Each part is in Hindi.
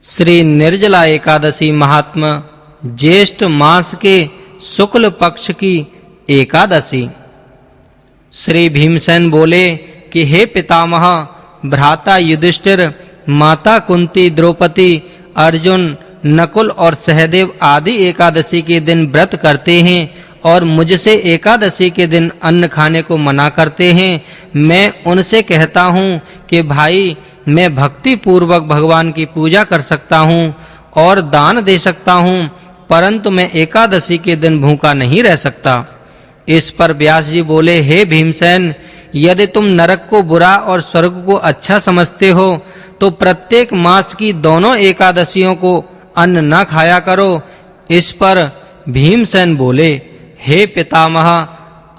श्री निर्जला एकादशी महात्म्य ज्येष्ठ मास के शुक्ल पक्ष की एकादशी। श्री भीमसेन बोले कि हे पितामह, भ्राता युधिष्ठिर, माता कुंती, द्रौपदी, अर्जुन, नकुल और सहदेव आदि एकादशी के दिन व्रत करते हैं और मुझसे एकादशी के दिन अन्न खाने को मना करते हैं। मैं उनसे कहता हूँ कि भाई, मैं भक्ति पूर्वक भगवान की पूजा कर सकता हूँ और दान दे सकता हूँ, परंतु मैं एकादशी के दिन भूखा नहीं रह सकता। इस पर व्यास जी बोले, हे भीमसेन, यदि तुम नरक को बुरा और स्वर्ग को अच्छा समझते हो तो प्रत्येक मास की दोनों एकादशियों को अन्न न खाया करो। इस पर भीमसेन बोले, हे पितामह,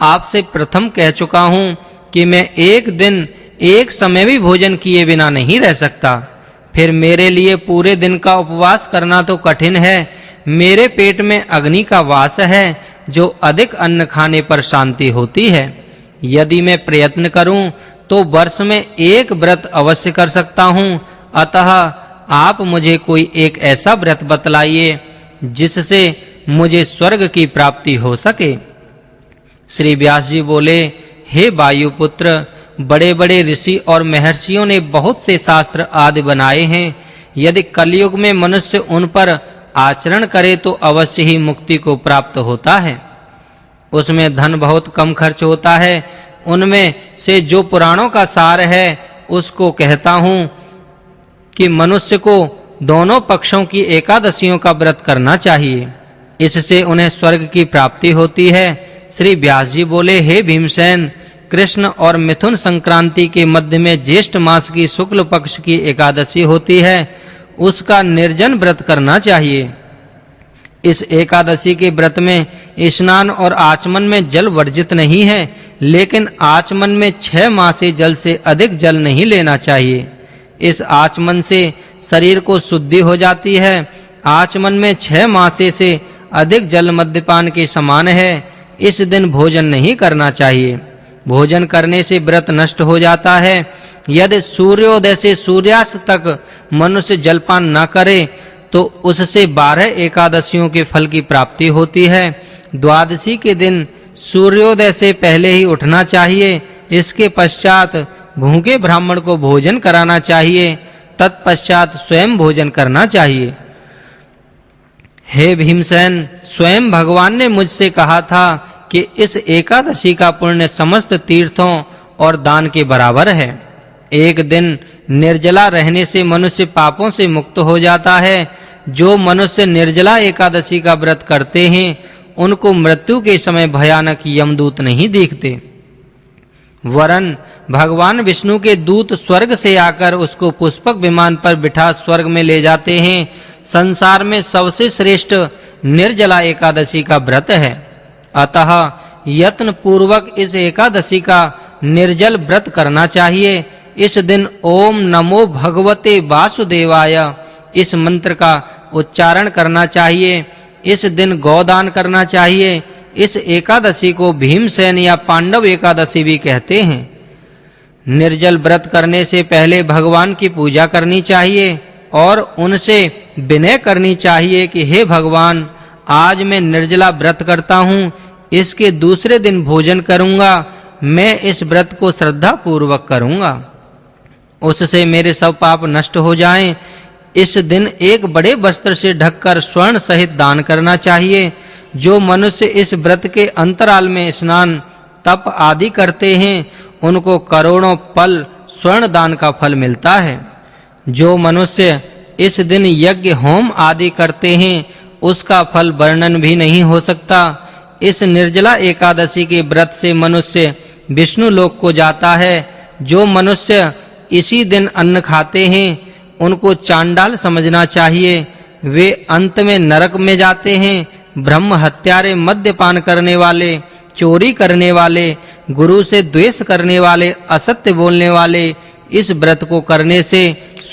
आपसे प्रथम कह चुका हूँ कि मैं एक दिन एक समय भी भोजन किए बिना नहीं रह सकता। फिर मेरे लिए पूरे दिन का उपवास करना तो कठिन है। मेरे पेट में अग्नि का वास है, जो अधिक अन्न खाने पर शांति होती है। यदि मैं प्रयत्न करूं तो वर्ष में एक व्रत अवश्य कर सकता हूं। अतः आप मुझे कोई एक ऐसा व्रत बतलाइए जिससे मुझे स्वर्ग की प्राप्ति हो सके। श्री व्यास जी बोले, हे वायुपुत्र, बड़े-बड़े ऋषि और महर्षियों ने बहुत से शास्त्र आदि बनाए हैं। यदि कलयुग में मनुष्य उन पर आचरण करे तो अवश्य ही मुक्ति को प्राप्त होता है। उसमें धन बहुत कम खर्च होता है। उनमें से जो पुराणों का सार है उसको कहता हूँ कि मनुष्य को दोनों पक्षों की एकादशियों का व्रत करना चाहिए। इससे उन्हें स्वर्ग की प्राप्ति होती है। श्री व्यास जी बोले, हे भीमसेन, कृष्ण और मिथुन संक्रांति के मध्य में ज्येष्ठ मास की शुक्ल पक्ष की एकादशी होती है। उसका निर्जन व्रत करना चाहिए। इस एकादशी के व्रत में स्नान और आचमन में जल वर्जित नहीं है, लेकिन आचमन में 6 मासे जल से अधिक जल नहीं लेना चाहिए। इस आचमन से शरीर को शुद्धि हो जाती है। आचमन में 6 मासे से अधिक जल मद्यपान के समान है। इस दिन भोजन नहीं करना चाहिए। भोजन करने से व्रत नष्ट हो जाता है। यदि सूर्योदय से सूर्यास्त तक मनुष्य जलपान न करे तो उससे 12 एकादशियों के फल की प्राप्ति होती है। द्वादशी के दिन सूर्योदय से पहले ही उठना चाहिए। इसके पश्चात भूखे ब्राह्मण को भोजन कराना चाहिए। तत्पश्चात स्वयं भोजन करना चाहिए। हे भीमसेन, स्वयं भगवान ने मुझसे कहा था कि इस एकादशी का पुण्य समस्त तीर्थों और दान के बराबर है। एक दिन निर्जला रहने से मनुष्य पापों से मुक्त हो जाता है। जो मनुष्य निर्जला एकादशी का व्रत करते हैं उनको मृत्यु के समय भयानक यमदूत नहीं दिखते, वरन भगवान विष्णु के दूत स्वर्ग से आकर उसको पुष्पक विमान पर बिठा स्वर्ग में ले जाते हैं। संसार में सबसे श्रेष्ठ निर्जला एकादशी का व्रत है। अतः यत्न पूर्वक इस एकादशी का निर्जल व्रत करना चाहिए। इस दिन ओम नमो भगवते वासुदेवाय इस मंत्र का उच्चारण करना चाहिए। इस दिन गोदान करना चाहिए। इस एकादशी को भीमसेन या पांडव एकादशी भी कहते हैं। निर्जल व्रत करने से पहले भगवान की पूजा करनी चाहिए और उनसे विनय करनी चाहिए कि हे भगवान, आज मैं निर्जला व्रत करता हूँ। इसके दूसरे दिन भोजन करूँगा। मैं इस व्रत को श्रद्धा पूर्वक करूँगा, उससे मेरे सब पाप नष्ट हो जाएं। इस दिन एक बड़े वस्त्र से ढककर स्वर्ण सहित दान करना चाहिए। जो मनुष्य इस व्रत के अंतराल में स्नान, तप आदि करते हैं उनको करोड़ों पल स्वर्ण दान का फल मिलता है। जो मनुष्य इस दिन यज्ञ होम आदि करते हैं उसका फल वर्णन भी नहीं हो सकता। इस निर्जला एकादशी के व्रत से मनुष्य विष्णु लोक को जाता है। जो मनुष्य इसी दिन अन्न खाते हैं उनको चांडाल समझना चाहिए। वे अंत में नरक में जाते हैं। ब्रह्म हत्यारे, मद्यपान करने वाले, चोरी करने वाले, गुरु से द्वेष करने वाले, असत्य बोलने वाले इस व्रत को करने से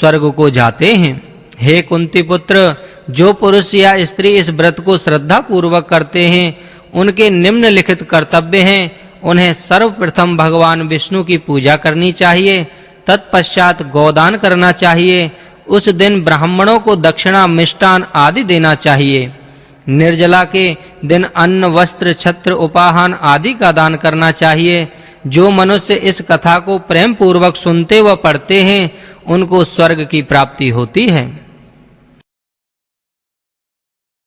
स्वर्ग को जाते हैं। हे कुंती पुत्र, जो पुरुष या स्त्री इस व्रत को श्रद्धा पूर्वक करते हैं उनके निम्नलिखित कर्तव्य हैं। उन्हें सर्वप्रथम भगवान विष्णु की पूजा करनी चाहिए। तत्पश्चात गोदान करना चाहिए उस दिन ब्राह्मणों को दक्षिणा, मिष्टान आदि देना चाहिए। निर्जला के दिन अन्न, वस्त्र, छत्र, उपाहान आदि का दान करना चाहिए। जो मनुष्य इस कथा को प्रेम पूर्वक सुनते व पढ़ते हैं, उनको स्वर्ग की प्राप्ति होती है।